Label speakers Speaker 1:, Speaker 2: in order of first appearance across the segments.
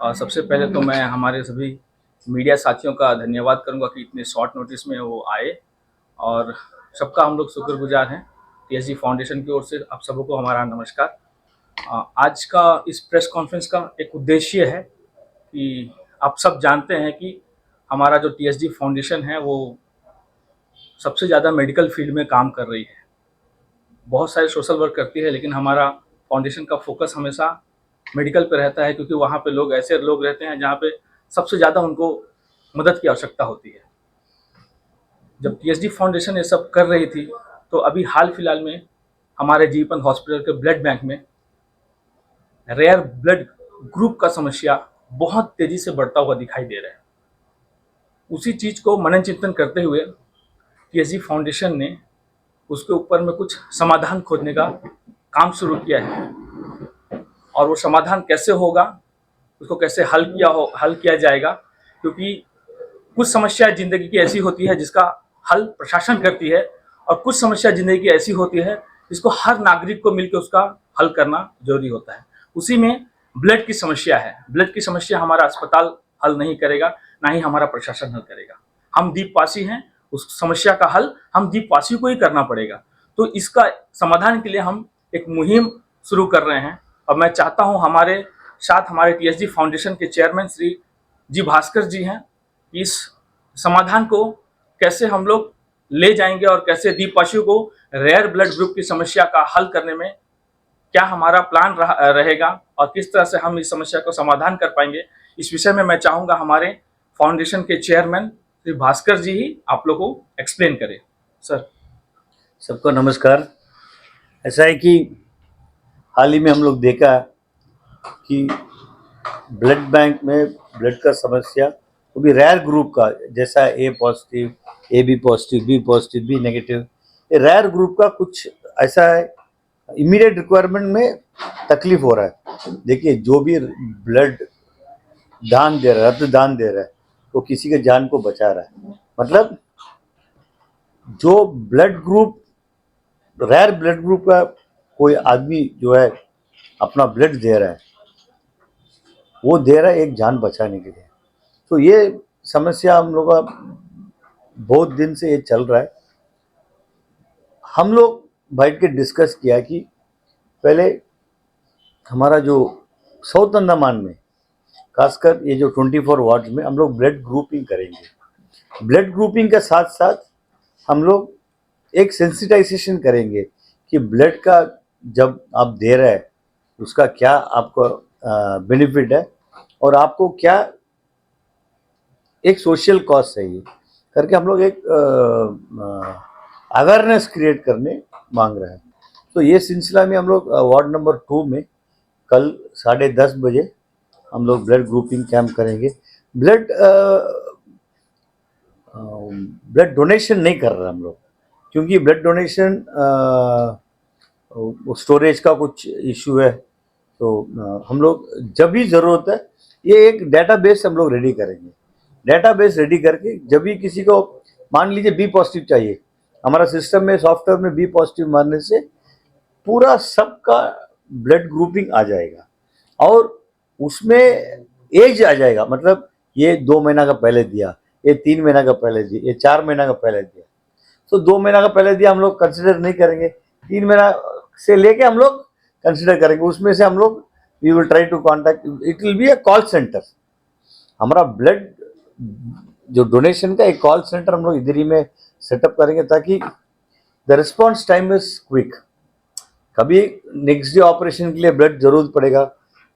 Speaker 1: सबसे पहले तो मैं हमारे सभी मीडिया साथियों का धन्यवाद करूंगा कि इतने शॉर्ट नोटिस में वो आए और सबका हम लोग शुक्रगुजार हैं। टीएसजी फाउंडेशन की ओर से आप सबको हमारा नमस्कार। आज का इस प्रेस कॉन्फ्रेंस का एक उद्देश्य है कि आप सब जानते हैं कि हमारा जो टीएसजी फाउंडेशन है वो सबसे ज़्यादा मेडिकल फील्ड में काम कर रही है। बहुत सारे सोशल वर्क करती है, लेकिन हमारा फाउंडेशन का फोकस हमेशा मेडिकल पे रहता है, क्योंकि वहाँ पे लोग ऐसे लोग रहते हैं जहाँ पे सबसे ज़्यादा उनको मदद की आवश्यकता होती है। जब टीएसडी फाउंडेशन ये सब कर रही थी तो अभी हाल फिलहाल में हमारे जीवन हॉस्पिटल के ब्लड बैंक में रेयर ब्लड ग्रुप का समस्या बहुत तेज़ी से बढ़ता हुआ दिखाई दे रहा है। उसी चीज़ को मनन चिंतन करते हुए टीएसडी फाउंडेशन ने उसके ऊपर में कुछ समाधान खोजने का काम शुरू किया है, और वो समाधान कैसे होगा, उसको कैसे हल किया जाएगा, क्योंकि कुछ समस्या ज़िंदगी की ऐसी होती है जिसका हल प्रशासन करती है, और कुछ समस्या ज़िंदगी की ऐसी होती है जिसको हर नागरिक को मिलकर उसका हल करना जरूरी होता है। उसी में ब्लड की समस्या है। ब्लड की समस्या हमारा अस्पताल हल नहीं करेगा, ना ही हमारा प्रशासन हल करेगा। हम द्वीपवासी हैं, उस समस्या का हल हम द्वीपवासी को ही करना पड़ेगा। तो इसका समाधान के लिए हम एक मुहिम शुरू कर रहे हैं, और मैं चाहता हूं हमारे साथ हमारे टीएसजी फाउंडेशन के चेयरमैन श्री जी भास्कर जी हैं। इस समाधान को कैसे हम लोग ले जाएंगे और कैसे द्वीपवासियों को रेयर ब्लड ग्रुप की समस्या का हल करने में क्या हमारा प्लान रहेगा और किस तरह से हम इस समस्या को समाधान कर पाएंगे, इस विषय में मैं चाहूँगा हमारे फाउंडेशन के चेयरमैन श्री भास्कर जी ही आप लोग को एक्सप्लेन करें। सर।
Speaker 2: सबको नमस्कार। ऐसा है कि हाल ही में हम लोग देखा कि ब्लड बैंक में ब्लड का समस्या, वो भी रेयर ग्रुप का, जैसा A positive, A B positive, B positive, B negative, ये रेयर ग्रुप का कुछ ऐसा है, इमीडिएट रिक्वायरमेंट में तकलीफ हो रहा है। देखिए, जो भी ब्लड दान दे रहा है, रक्तदान दे रहा है, वो किसी के जान को बचा रहा है। मतलब जो blood group, rare blood group का कोई आदमी जो है अपना ब्लड दे रहा है, वो दे रहा है एक जान बचाने के लिए। तो ये समस्या हम लोग का बहुत दिन से ये चल रहा है। हम लोग बैठ के डिस्कस किया कि पहले हमारा जो साउथ अंडमान में, खासकर ये जो 24 वार्ड में, हम लोग ब्लड ग्रुपिंग करेंगे। ब्लड ग्रुपिंग के साथ साथ हम लोग एक सेंसिटाइजेशन करेंगे कि ब्लड का जब आप दे रहे हैं उसका क्या आपको बेनिफिट है, और आपको क्या एक सोशल कॉस्ट है, ये करके हम लोग एक अवेयरनेस क्रिएट करने मांग रहे हैं। तो ये सिलसिला में हम लोग वार्ड नंबर 2 में कल 10:30 बजे हम लोग ब्लड ग्रुपिंग कैंप करेंगे। ब्लड डोनेशन नहीं कर रहे हम लोग, क्योंकि ब्लड डोनेशन स्टोरेज का कुछ इशू है। तो हम लोग जब भी ज़रूरत है, ये एक डेटाबेस हम लोग रेडी करेंगे। डेटाबेस रेडी करके जब भी किसी को, मान लीजिए बी पॉजिटिव चाहिए, हमारा सिस्टम में, सॉफ्टवेयर में बी पॉजिटिव मारने से पूरा सबका ब्लड ग्रुपिंग आ जाएगा, और उसमें एज आ जाएगा। मतलब ये 2 महीना का पहले दिया, ये 3 महीना का पहले दिया, ये 4 महीना का पहले दिया। तो 2 महीना का पहले दिया हम लोग कंसिडर नहीं करेंगे, 3 महीना से लेके हम लोग कंसिडर करेंगे। उसमें से हम लोग we will try to contact, it will be a call centre. हमारा ब्लड जो डोनेशन का एक कॉल सेंटर हम लोग इधर ही में सेटअप करेंगे, ताकि the response time is quick. कभी नेक्स्ट डे ऑपरेशन के लिए ब्लड जरूरत पड़ेगा,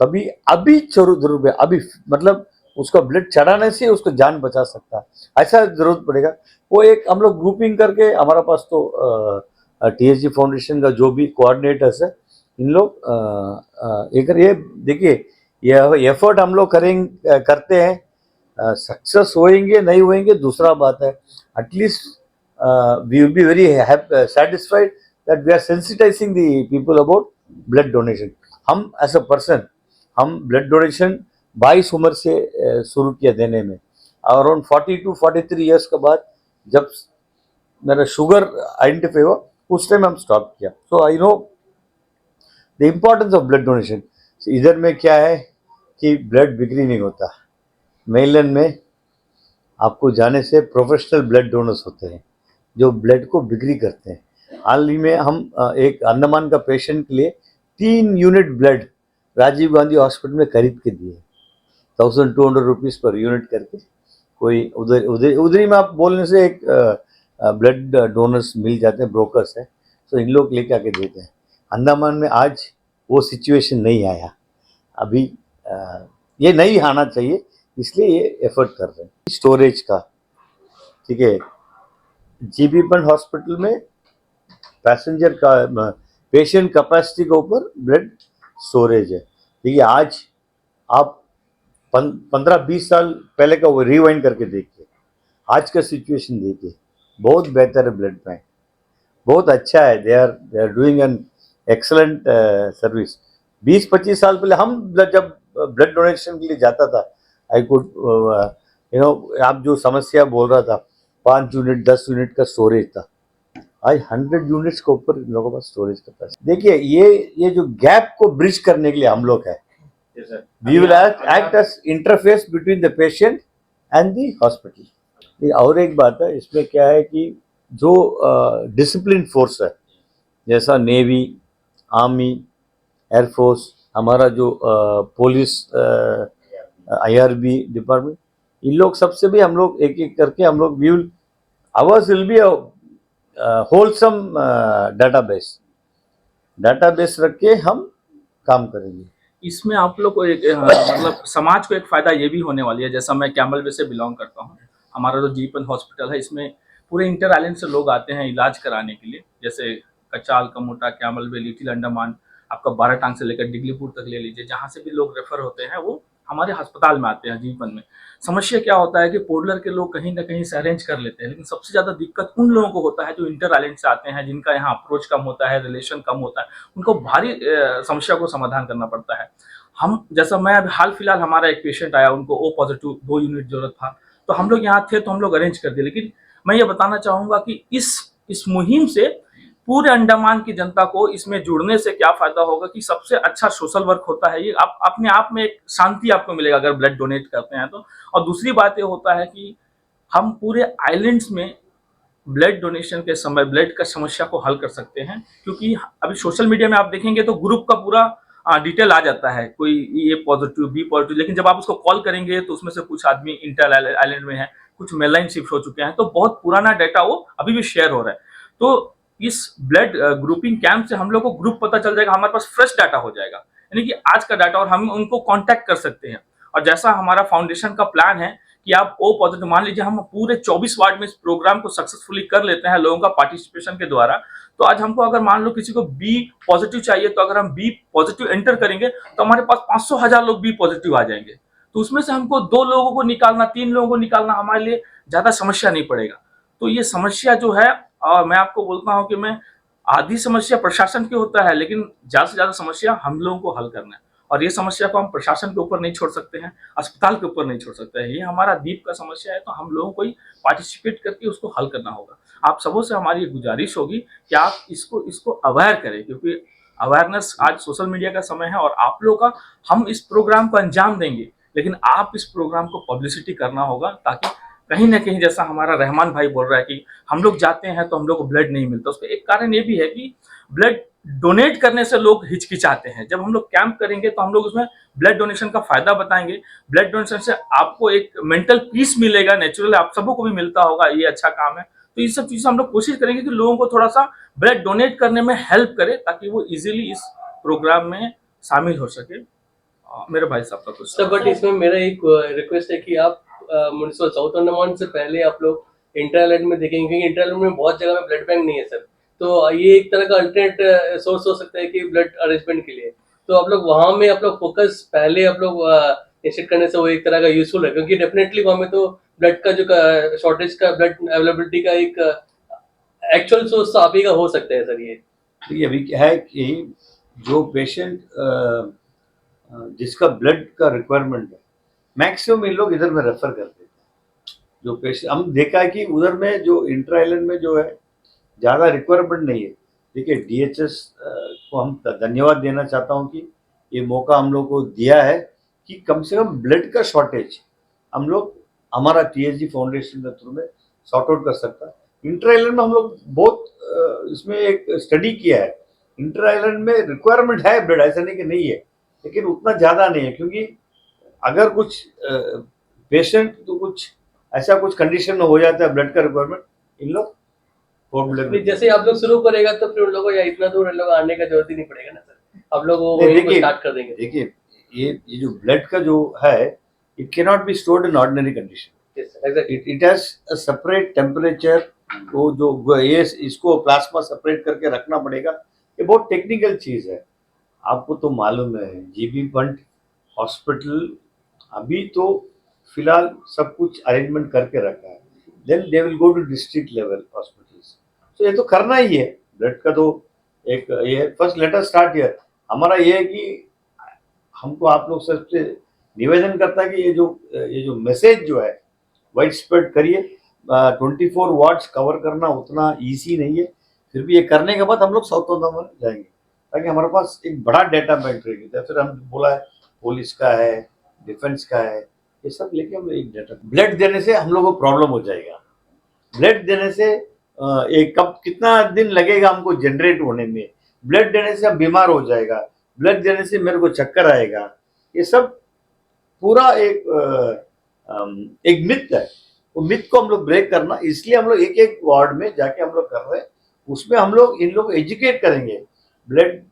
Speaker 2: कभी अभी जरूरत है, अभी मतलब उसका ब्लड चढ़ाने से उसको जान बचा सकता है, ऐसा जरूरत पड़ेगा। वो एक हम लोग ग्रुपिंग करके, हमारा पास तो टीएसजी फाउंडेशन का जो भी कोऑर्डिनेटर्स है, इन लोग ये देखिए, ये एफर्ट हम लोग करते हैं। सक्सेस होएंगे नहीं होएंगे दूसरा बात है, at least we will be very satisfied that we are sensitizing the people about blood donation. हम एज अ पर्सन, हम ब्लड डोनेशन 22 उम्र से शुरू किया देने में, और अराउंड 40 to 43 ईयर्स के बाद जब मेरा शुगर आइडेंटिफाई हुआ, उस टाइम हम स्टॉप किया। So I know the importance of blood donation. इधर में क्या है कि ब्लड बिक्री नहीं होता। मेलैंड में आपको जाने से प्रोफेशनल ब्लड डोनर्स होते हैं जो ब्लड को बिक्री करते हैं। हाल ही में हम एक अंडमान का पेशेंट के लिए 3 unit blood Rajiv Gandhi hospital में खरीद के दिए, 1200 रुपीज़ पर यूनिट करके। कोई उधर उधर उधर ही में आप बोलने से एक ब्लड डोनर्स मिल जाते हैं, ब्रोकर्स हैं, तो इन लोग लेके आके देते हैं। अंडमान में आज वो सिचुएशन नहीं आया अभी, ये नहीं आना चाहिए, इसलिए ये एफर्ट कर रहे हैं। स्टोरेज का, ठीक है, जीबी पंत हॉस्पिटल में पैसेंजर का पेशेंट कैपेसिटी के ऊपर ब्लड स्टोरेज है। देखिए आज आप 15-20 साल पहले का वो रिवाइंड करके देखिए, आज का सिचुएशन देखिए, बहुत बेहतर है ब्लड बैंक, बहुत अच्छा है। They are doing an excellent service. 20-25 साल पहले हम जब ब्लड डोनेशन के लिए जाता था, आई कुड आप जो समस्या बोल रहा था, 5 यूनिट 10 यूनिट का स्टोरेज था, आज 100 यूनिट्स के ऊपर इन लोगों का स्टोरेज कैपेसिटी। देखिए ये जो गैप को ब्रिज करने के लिए हम लोग है, we will act as interface between the patient and the hospital. और एक बात है इसमें क्या है कि जो डिसिप्लिन फोर्स है, जैसा नेवी, आर्मी, एयरफोर्स, हमारा जो पुलिस, IRB डिपार्टमेंट, इन लोग सबसे भी हम लोग एक एक करके हम लोग hours will be wholesome database रख के हम काम करेंगे।
Speaker 1: इसमें आप लोग को एक मतलब समाज को एक फायदा ये भी होने वाली है। जैसा मैं कैमल वे से बिलोंग करता हूँ, हमारा जो जीपन हॉस्पिटल है, इसमें पूरे इंटर आइलैंड से लोग आते हैं इलाज कराने के लिए। जैसे कचाल, कमोटा, कैमल वे, लिटिल अंडमान, आपका 12 टांग से लेकर डिगलीपुर तक ले लीजिए, जहाँ से भी लोग रेफर होते हैं वो हमारे अस्पताल में आते हैं जीपन में। समस्या क्या होता है कि पोर्टलर के लोग कहीं ना कहीं से अरेंज कर लेते हैं, लेकिन सबसे ज़्यादा दिक्कत उन लोगों को होता है जो इंटर आइलैंड से आते हैं, जिनका यहाँ अप्रोच कम होता है, रिलेशन कम होता है, उनको भारी समस्या को समाधान करना पड़ता है। हम जैसा मैं अभी हाल फिलहाल हमारा एक पेशेंट आया, उनको ओ पॉजिटिव 2 यूनिट जरूरत था, तो हम लोग यहाँ थे तो हम लोग अरेंज कर दिए। लेकिन मैं ये बताना चाहूँगा कि इस मुहिम से पूरे अंडमान की जनता को इसमें जुड़ने से क्या फायदा होगा कि सबसे अच्छा सोशल वर्क होता है ये। आप अपने आप में एक शांति आपको मिलेगा अगर ब्लड डोनेट करते हैं तो। और दूसरी बात ये होता है कि हम पूरे आइलैंड्स में ब्लड डोनेशन के समय ब्लड का समस्या को हल कर सकते हैं, क्योंकि अभी सोशल मीडिया में आप देखेंगे तो ग्रुप का पूरा डिटेल आ जाता है, कोई ए पॉजिटिव, बी पॉजिटिव, लेकिन जब आप उसको कॉल करेंगे तो उसमें से कुछ आदमी इंटर आइलैंड में है, कुछ मेललाइन शिफ्ट हो चुके हैं, तो बहुत पुराना डाटा वो अभी भी शेयर हो रहा है। तो इस ब्लड ग्रुपिंग कैंप से हम लोग को ग्रुप पता चल जाएगा, हमारे पास फ्रेश डाटा हो जाएगा, यानी कि आज का डाटा, और हम उनको कांटेक्ट कर सकते हैं। और जैसा हमारा फाउंडेशन का प्लान है कि आप ओ पॉजिटिव, मान लीजिए हम पूरे 24 वार्ड में इस प्रोग्राम को सक्सेसफुली कर लेते हैं लोगों का पार्टिसिपेशन के द्वारा, तो आज हमको अगर मान लो किसी को बी पॉजिटिव चाहिए, तो अगर हम बी पॉजिटिव एंटर करेंगे तो हमारे पास 500,000 लोग बी पॉजिटिव आ जाएंगे। तो उसमें से हमको 2 लोगों को निकालना, 3 लोगों को निकालना हमारे लिए ज्यादा समस्या नहीं पड़ेगा। तो ये समस्या जो है, मैं आपको बोलता हूँ कि मैं आधी समस्या प्रशासन की होता है, लेकिन ज्यादा से ज्यादा समस्या हम लोगों को हल करना है। और ये समस्या को हम प्रशासन के ऊपर नहीं छोड़ सकते हैं, अस्पताल के ऊपर नहीं छोड़ सकते हैं, ये हमारा द्वीप का समस्या है, तो हम लोगों को ही पार्टिसिपेट करके उसको हल करना होगा। आप सबों से हमारी गुजारिश होगी कि आप इसको अवेयर करें, क्योंकि अवेयरनेस आज सोशल मीडिया का समय है और आप लोगों का, हम इस प्रोग्राम को अंजाम देंगे, लेकिन आप इस प्रोग्राम को पब्लिसिटी करना होगा, ताकि कहीं ना कहीं, जैसा हमारा रहमान भाई बोल रहा है कि हम लोग जाते हैं तो हम लोग को ब्लड नहीं मिलता, उसका एक कारण ये भी है कि ब्लड डोनेट करने से लोग हिचकिचाते हैं। जब हम लोग कैंप करेंगे तो हम लोग उसमें ब्लड डोनेशन का फायदा बताएंगे। ब्लड डोनेशन से आपको एक मेंटल पीस मिलेगा, नेचुरल आप सबों को भी मिलता होगा, ये अच्छा काम है। तो ये सब चीजें हम लोग कोशिश करेंगे कि लोगों को थोड़ा सा ब्लड डोनेट करने में हेल्प करें, ताकि वो इजीली इस प्रोग्राम में शामिल हो सके। मेरे भाई साहब का कुछ
Speaker 3: सर, बट इसमें मेरा एक रिक्वेस्ट है कि आप म्युनिसिपल साउथ अंडमान से पहले आप लोग इंटर आइलैंड में देखेंगे, क्योंकि इंटर आइलैंड में बहुत जगह में ब्लड बैंक नहीं है सर, तो ये एक तरह का अल्टरनेट सोर्स हो सकता है कि ब्लड अरेंजमेंट के लिए। तो आप लोग वहाँ में आप लोग फोकस पहले आप लोग निश्चित करने से वो एक तरह का यूजफुल है, क्योंकि डेफिनेटली वहाँ में तो ब्लड का जो शॉर्टेज का, ब्लड अवेलेबिलिटी का एक एक्चुअल सोर्स आप ही का हो सकता है सर। ये
Speaker 2: अभी क्या है कि जो पेशेंट जिसका ब्लड का रिक्वायरमेंट है, मैक्सिमम इन लोग इधर में रेफर कर देते हैं। जो पेशेंट हम देखा है कि उधर में जो इंटर आइलैंड में जो है ज़्यादा रिक्वायरमेंट नहीं है। देखिए DHS को हम धन्यवाद देना चाहता हूँ कि ये मौका हम लोग को दिया है कि कम से कम ब्लड का शॉर्टेज हम लोग हमारा TSG फाउंडेशन के थ्रू में सॉर्ट आउट कर सकता है। इंटर आइलैंड में हम लोग बहुत इसमें एक स्टडी किया है। इंटर आइलैंड में रिक्वायरमेंट है ब्लड, ऐसा नहीं कि नहीं है, लेकिन उतना ज़्यादा नहीं है, क्योंकि अगर कुछ पेशेंट तो कुछ ऐसा कुछ कंडीशन में हो जाता है ब्लड का रिक्वायरमेंट, इन लोग
Speaker 3: नहीं, जैसे आप लोग शुरू करेगा तो फिर उन लोगों को या इतना दूर इन लोग आने का जरूरत ही नहीं पड़ेगा ना सर, आप लोग वो वहीं पे स्टार्ट कर देंगे।
Speaker 2: देखिए ये जो ब्लड का जो है, it can not be stored in ordinary condition. It has a separate temperature, वो जो ये इसको प्लाज्मा सेपरेट करके रखना पड़ेगा। ये बहुत टेक्निकल चीज है, आपको तो मालूम है। जीबी पंत हॉस्पिटल अभी तो फिलहाल सब कुछ अरेंजमेंट करके रखा है, then they will go to district level hospitals. तो ये तो करना ही है ब्लड का, तो एक ये first let us start here. हमारा ये है कि हमको आप लोग सबसे निवेदन करता है कि ये जो मैसेज जो है वाइड स्प्रेड करिए। 24 वार्ड्स कवर करना उतना ईजी नहीं है, फिर भी ये करने के बाद हम लोग साउथ अंडमान जाएंगे, ताकि हमारे पास एक बड़ा डेटा बैंक रहेगी। फिर हम बोला है पुलिस का है, डिफेंस का है, ये सब लेके हम एक डेटा। ब्लड देने से हम लोग को प्रॉब्लम हो जाएगा। ब्लड देने से एक कब कितना दिन लगेगा हमको जनरेट होने में, ब्लड देने से हम बीमार हो जाएगा, ब्लड देने से मेरे को चक्कर आएगा, ये सब पूरा एक मिथ है। वो मिथ को हम लोग ब्रेक करना, इसलिए हम लोग एक एक वार्ड में जाके हम लोग कर रहे हैं। उसमें हम लोग इन लोग एजुकेट करेंगे। ब्लड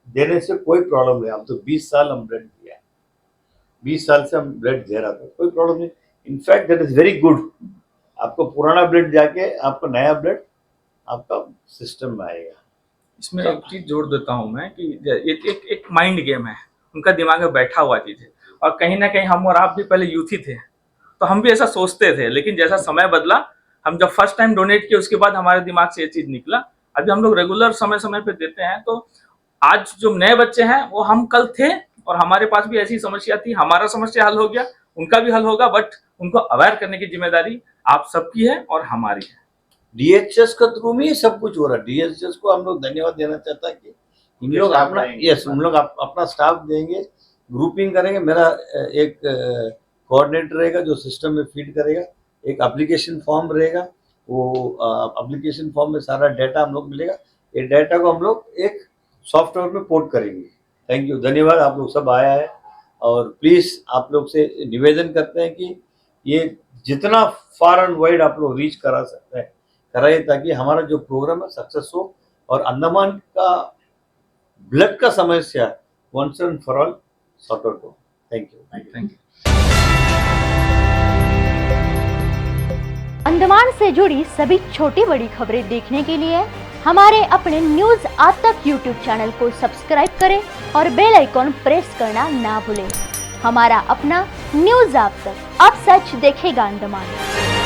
Speaker 2: देने से कोई प्रॉब्लम नहीं। हम तो 20 साल हम ब्लड दिया है, 20 साल से हम ब्लड दे रहा था, कोई प्रॉब्लम नहीं। In fact that is very good. आपको पुराना ब्लड जाके आपको नया ब्लड आपका सिस्टम में आएगा।
Speaker 1: इसमें एक चीज जोड़ देता हूँ मैं कि एक माइंड गेम है, उनका दिमाग में बैठा हुआ चीज है। और कहीं ना कहीं हम और आप भी पहले यूथ ही थे, तो हम भी ऐसा सोचते थे, लेकिन जैसा समय बदला, हम जब फर्स्ट टाइम डोनेट किए उसके बाद हमारे दिमाग से ये चीज निकला। अभी हम लोग रेगुलर समय समय पे देते हैं। तो आज जो नए बच्चे हैं वो हम कल थे, और हमारे पास भी ऐसी समस्या थी, हमारा समस्या हल हो गया, उनका भी हल होगा, बट उनको अवेयर करने की जिम्मेदारी आप सबकी है और हमारी है।
Speaker 2: DHS का थ्रू में ये सब कुछ हो रहा है। DHS को हम लोग धन्यवाद देना चाहता है कि हम लोग अपना हम लोग अपना स्टाफ देंगे, ग्रुपिंग करेंगे। मेरा एक कोऑर्डिनेटर रहेगा जो सिस्टम में फीड करेगा, एक एप्लीकेशन फॉर्म रहेगा, वो एप्लीकेशन फॉर्म में सारा डाटा हम लोग मिलेगा। ये डाटा को हम लोग एक सॉफ्टवेयर में पोर्ट करेंगे। थैंक यू, धन्यवाद, आप लोग सब आया है। और प्लीज़ आप लोग से निवेदन करते हैं कि ये जितना फार एंड वाइड आप लोग रीच करा सकते हैं कराइए, ताकि हमारा जो प्रोग्राम है सक्सेस हो और अंडमान का ब्लड का समस्या once and for all sort out हो। Thank you.
Speaker 1: Thank you.
Speaker 4: Andaman से जुड़ी सभी छोटी बड़ी खबरें देखने के लिए हमारे अपने न्यूज आज तक यूट्यूब चैनल को सब्सक्राइब करें और बेल आइकॉन प्रेस करना ना भूलें। हमारा अपना न्यूज आज तक, अब सच देखेगा अंडमान।